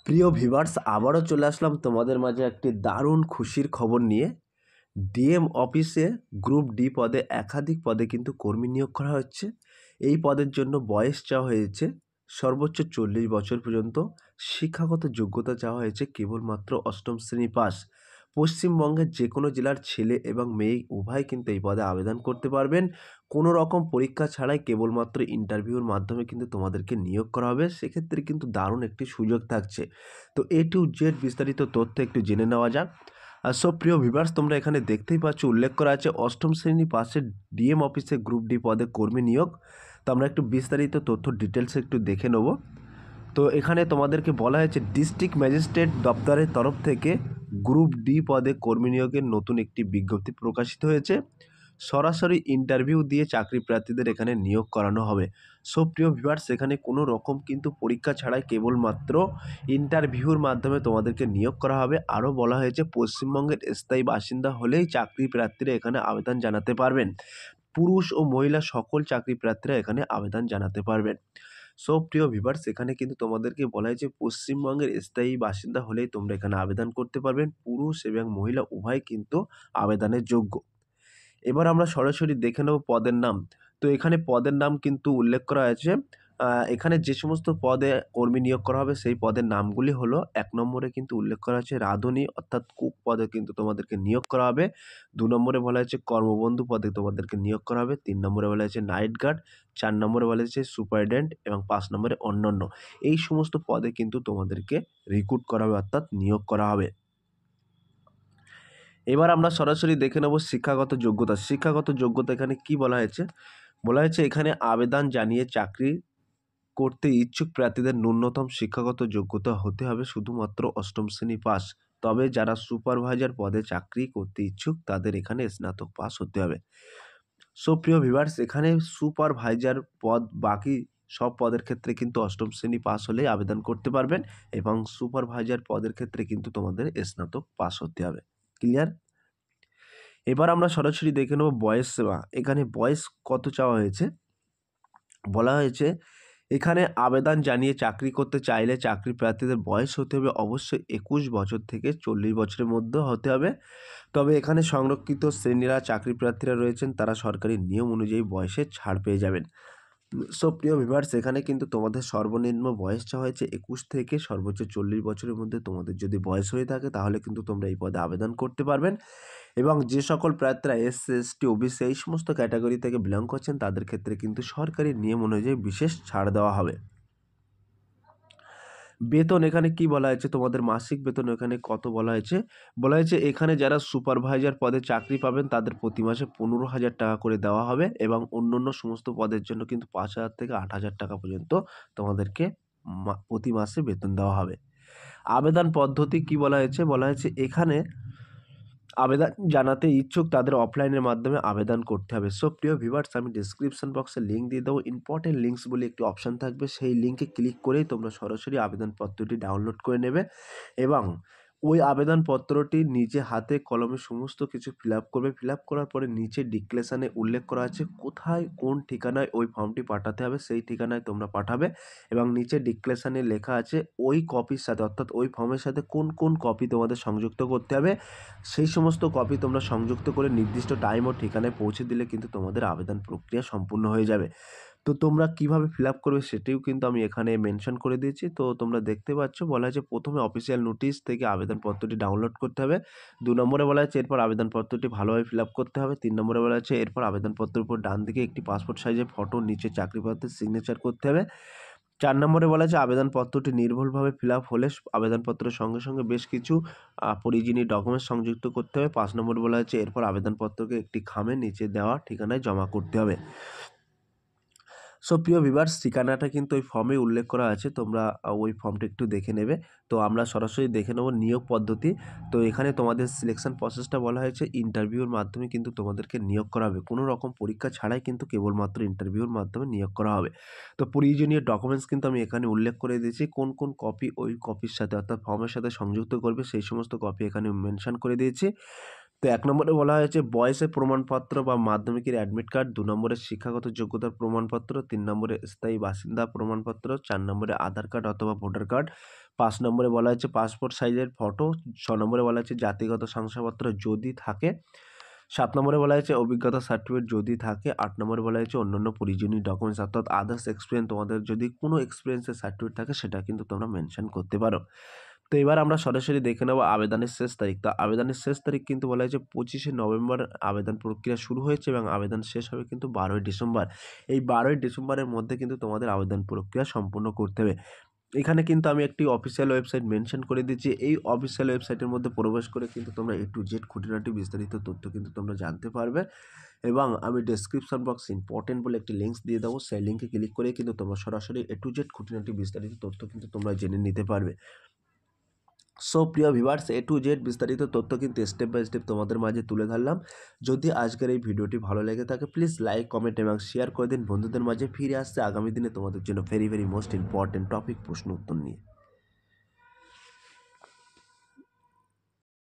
প্রিয় ভিউয়ার্স, আবারও চলে আসলাম তোমাদের মাঝে একটি দারুণ খুশির খবর নিয়ে। ডিএম অফিসে গ্রুপ ডি পদে একাধিক পদে কিন্তু কর্মী নিয়োগ করা হচ্ছে। এই পদের জন্য বয়স চাওয়া হয়েছে সর্বোচ্চ 40 বছর পর্যন্ত। শিক্ষাগত যোগ্যতা চাওয়া হয়েছে কেবলমাত্র অষ্টম শ্রেণী পাস। পশ্চিমবঙ্গের যে কোনো জেলার ছেলে এবং মেয়ে উভয় কিন্তু এই পদে আবেদন করতে পারবেন। কোনো রকম পরীক্ষা ছাড়াই কেবলমাত্র ইন্টারভিউর মাধ্যমে কিন্তু তোমাদেরকে নিয়োগ করা হবে। সেক্ষেত্রে কিন্তু দারুণ একটি সুযোগ থাকছে। তো এ টু জেড বিস্তারিত তথ্য একটু জেনে নেওয়া যাক। সব প্রিয় ভিউয়ার্স, তোমরা এখানে দেখতেই পাচ্ছ উল্লেখ করা আছে অষ্টম শ্রেণী পাশের ডিএম অফিসে গ্রুপ ডি পদে কর্মী নিয়োগ। তো আমরা একটু বিস্তারিত তথ্য ডিটেলসে একটু দেখে নেব। তো এখানে তোমাদেরকে বলা হয়েছে ডিস্ট্রিক্ট ম্যাজিস্ট্রেট দপ্তরের তরফ থেকে গ্রুপ ডি পদে কর্মী নিয়োগের নতুন একটি বিজ্ঞপ্তি প্রকাশিত হয়েছে। সরাসরি ইন্টারভিউ দিয়ে চাকরি প্রার্থীদের এখানে নিয়োগ করানো হবে। সো প্রিয় ভিউয়ার্স, এখানে কোনো রকম কিন্তু পরীক্ষা ছাড়াই কেবলমাত্র ইন্টারভিউর মাধ্যমে তোমাদেরকে নিয়োগ করা হবে। আরও বলা হয়েছে পশ্চিমবঙ্গের স্থায়ী বাসিন্দা হলেই চাকরি প্রার্থীরা এখানে আবেদন জানাতে পারবেন। পুরুষ ও মহিলা সকল চাকরি প্রার্থীরা এখানে আবেদন জানাতে পারবেন। সো প্রিয় ভিউয়ার্স, এখানে কিন্তু তোমাদেরকে বলা হয়েছে পশ্চিমবঙ্গের স্থায়ী বাসিন্দা হলেই তোমরা এখানে আবেদন করতে পারবেন। পুরুষ এবং মহিলা উভয় কিন্তু আবেদনের যোগ্য। এবার আমরা সরাসরি দেখে নেব পদের নাম। তো এখানে পদের নাম কিন্তু উল্লেখ করা হয়েছে। এখানে যে সমস্ত পদে কর্মী নিয়োগ করা হবে সেই পদের নামগুলি হলো, ১ নম্বরে কিন্তু উল্লেখ করা হয়েছে রাঁধুনি অর্থাৎ কুক পদে কিন্তু তোমাদেরকে নিয়োগ করা হবে। ২ নম্বরে বলা হয়েছে কর্মবন্ধু পদে তোমাদেরকে নিয়োগ করা হবে। ৩ নম্বরে বলা হয়েছে নাইট গার্ড। ৪ নম্বরে বলা হয়েছে সুপারিনটেন্ডেন্ট এবং ৫ নম্বরে অন্যান্য। এই সমস্ত পদে কিন্তু তোমাদেরকে রিক্রুট করা হবে অর্থাৎ নিয়োগ করা হবে। এবার আমরা সরাসরি দেখে নেব শিক্ষাগত যোগ্যতা। শিক্ষাগত যোগ্যতা এখানে কি বলা হয়েছে? বলা হয়েছে এখানে আবেদন জানিয়ে চাকরি করতে ইচ্ছুক প্রার্থীদের ন্যূনতম শিক্ষাগত যোগ্যতা হতে হবে শুধুমাত্র অষ্টম শ্রেণী পাস। তবে যারা সুপারভাইজার পদে চাকরি করতে ইচ্ছুক তাদের এখানে স্নাতক পাস হতে হবে। সো প্রিয় ভিউয়ার্স, এখানে সুপারভাইজার পদ বাকি সব পদের ক্ষেত্রে কিন্তু অষ্টম শ্রেণী পাস হলেই আবেদন করতে পারবেন এবং সুপারভাইজার পদের ক্ষেত্রে কিন্তু তোমাদের স্নাতক পাস হতে হবে। ক্লিয়ার? এবার আমরা সরাসরি দেখে নেব বয়স সীমা। এখানে বয়স কত চাওয়া হয়েছে? বলা হয়েছে এখানে আবেদন জানিয়ে চাকরি করতে চাইলে চাকরি প্রার্থীদের বয়স হতে হবে অবশ্যই ২১ বছর থেকে ৪০ বছরের মধ্যে হতে হবে। তবে এখানে সংরক্ষিত শ্রেণীরা চাকরি প্রার্থীরা রয়েছেন তারা সরকারি নিয়ম অনুযায়ী বয়সে ছাড় পেয়ে যাবেন। সো প্রিয় ভিউয়ার্স, এখানে কিন্তু তোমাদের সর্বনিম্ন বয়স চাওয়া হয়েছে ২১ থেকে সর্বোচ্চ ৪০ বছরের মধ্যে তোমাদের যদি বয়স হয়ে থাকে তাহলে কিন্তু তোমরা এই পদে আবেদন করতে পারবেন। এবং যে সকল প্রার্থীরা এসসি, এসটি, ওবিসি এই সমস্ত ক্যাটাগরি থেকে বিলং করছেন তাদের ক্ষেত্রে কিন্তু সরকারি নিয়ম অনুযায়ী বিশেষ ছাড় দেওয়া হবে। বেতন এখানে কি বলা হয়েছে? তোমাদের মাসিক বেতন এখানে কত বলা হয়েছে? বলা হয়েছে এখানে যারা সুপারভাইজার পদে চাকরি পাবেন তাদের প্রতি মাসে ১৫,০০০ টাকা করে দেওয়া হবে এবং অন্যান্য সমস্ত পদের জন্য কিন্তু ৫,০০০ থেকে ৮,০০০ টাকা পর্যন্ত তোমাদেরকে প্রতি মাসে বেতন দেওয়া হবে। আবেদন পদ্ধতি কি বলা হয়েছে? বলা হয়েছে এখানে আবেদন জানাতে ইচ্ছুক তাদের অফলাইনের মাধ্যমে আবেদন করতে হবে। সো প্রিয় ভিউয়ার্স, আমি ডেসক্রিপশন বক্সে লিঙ্ক দিয়ে দেবো। ইম্পর্টেন্ট লিঙ্কস বলে একটি অপশান থাকবে, সেই লিঙ্কে ক্লিক করেই তোমরা সরাসরি আবেদনপত্রটি ডাউনলোড করে নেবে এবং ওই আবেদনপত্রটি নিজে হাতে কলমে সমস্ত কিছু ফিল আপ করবে। ফিল আপ করার পরে নিচে ডিক্লেরেশনে উল্লেখ করা আছে কোথায় কোন ঠিকানায় ওই ফর্মটি পাঠাতে হবে, সেই ঠিকানায় তোমরা পাঠাবে এবং নিচে ডিক্লেরেশনে লেখা আছে ওই কপির সাথে অর্থাৎ ওই ফর্মের সাথে কোন কোন কপি তোমাদের সংযুক্ত করতে হবে। সেই সমস্ত কপি তোমরা সংযুক্ত করে নির্দিষ্ট টাইম ও ঠিকানায় পৌঁছে দিলে কিন্তু তোমাদের আবেদন প্রক্রিয়া সম্পূর্ণ হয়ে যাবে। তো তোমরা কিভাবে ফিল আপ করবে সেটিও কিন্তু আমি এখানে মেনশন করে দিয়েছি। তো তোমরা দেখতে পাচ্ছ বলা হয়েছে প্রথমে অফিসিয়াল নোটিশ থেকে আবেদনপত্রটি ডাউনলোড করতে হবে। ২ নম্বরে বলা হয়েছে এরপর আবেদনপত্রটি ভালোভাবে ফিল আপ করতে হবে। ৩ নম্বরে বলা হয়েছে এরপর আবেদনপত্রের উপর ডান দিকে একটি পাসপোর্ট সাইজের ফটো, নিচে চাকরি প্রার্থীর সিগনেচার করতে হবে। ৪ নম্বরে বলা হয়েছে আবেদনপত্রটি নির্ভুলভাবে ফিল আপ হলে আবেদনপত্রের সঙ্গে সঙ্গে বেশ কিছু প্রয়োজনীয় ডকুমেন্টস সংযুক্ত করতে হবে। ৫ নম্বরে বলা হয়েছে এরপর আবেদনপত্রকে একটি খামে নিচে দেওয়া ঠিকানায় জমা করতে হবে। সো প্রিয় ভিউয়ার্স, ঠিকানাটা কিন্তু ওই ফর্মে উল্লেখ করা আছে, তোমরা ওই ফর্মটা একটু দেখে নেবে। তো আমরা সরাসরি দেখে নেব নিয়োগ পদ্ধতি। তো এখানে তোমাদের সিলেকশন প্রসেসটা বলা হয়েছে ইন্টারভিউর মাধ্যমে কিন্তু তোমাদেরকে নিয়োগ করা হবে। কোনো রকম পরীক্ষা ছাড়াই কিন্তু কেবলমাত্র ইন্টারভিউর মাধ্যমে নিয়োগ করা হবে। তো প্রয়োজনীয় ডকুমেন্টস কিন্তু আমি এখানে উল্লেখ করে দিয়েছি, কোন কোন কপি ওই কপির সাথে অর্থাৎ ফর্মের সাথে সংযুক্ত করবে সেই সমস্ত কপি এখানে মেনশন করে দিয়েছি। তো ১ নম্বরে বলা হয়েছে বয়সের প্রমাণপত্র বা মাধ্যমিকের অ্যাডমিট কার্ড। ২ নম্বরে শিক্ষাগত যোগ্যতার প্রমাণপত্র। ৩ নম্বরে স্থায়ী বাসিন্দা প্রমাণপত্র। ৪ নম্বরে আধার কার্ড অথবা ভোটার কার্ড। 5 নম্বরে বলা হয়েছে পাসপোর্ট সাইজের ফটো, 6 নম্বরে বলা হয়েছে জাতিগত শংসাপত্র যদি থাকে, 7 নম্বরে বলা হয়েছে অভিজ্ঞতা সার্টিফিকেট যদি থাকে, 8 নম্বরে বলা হয়েছে অন্যান্য প্রয়োজনীয় ডকুমেন্টস অর্থাৎ আদার্স এক্সপিরিয়েন্স, তোমাদের যদি কোনো এক্সপিরিয়েন্সের সার্টিফিকেট থাকে সেটা কিন্তু তোমরা মেনশন করতে পারো। তো এবার আমরা সরাসরি দেখে নেব আবেদনের শেষ তারিখ। তো আবেদনের শেষ তারিখ কিন্তু বলা হয়েছে 25শে নভেম্বর আবেদন প্রক্রিয়া শুরু হয়েছে এবং আবেদন শেষ হবে কিন্তু 12ই ডিসেম্বর। এই 12ই ডিসেম্বরের মধ্যে কিন্তু তোমাদের আবেদন প্রক্রিয়া সম্পূর্ণ করতে হবে। এখানে কিন্তু আমি একটি অফিসিয়াল ওয়েবসাইট মেনশন করে দিচ্ছি। এই অফিসিয়াল ওয়েবসাইটের মধ্যে প্রবেশ করে কিন্তু তোমরা A to Z খুঁটিনাটি বিস্তারিত তথ্য কিন্তু তোমরা জানতে পারবে এবং আমি ডেসক্রিপশন বক্স ইম্পর্টেন্ট বলে একটি লিঙ্কস দিয়ে দেবো। সেই লিঙ্কে ক্লিক করে কিন্তু তোমরা সরাসরি A to Z খুঁটিনাটি বিস্তারিত তথ্য কিন্তু তোমরা জেনে নিতে পারবে। সো প্রিয় ভিউয়ার্স, A to Z বিস্তারিত তথ্য কিন্তু স্টেপ বাই স্টেপ তোমাদের মাঝে তুলে ধরলাম। যদি আজকের এই ভিডিওটি ভালো লেগে থাকে প্লিজ লাইক, কমেন্ট এবং শেয়ার করে দিন বন্ধুদের মাঝে। ফিরে আসছে আগামী দিনে তোমাদের জন্য ভেরি মোস্ট ইম্পর্টেন্ট টপিক প্রশ্ন উত্তর নিয়ে।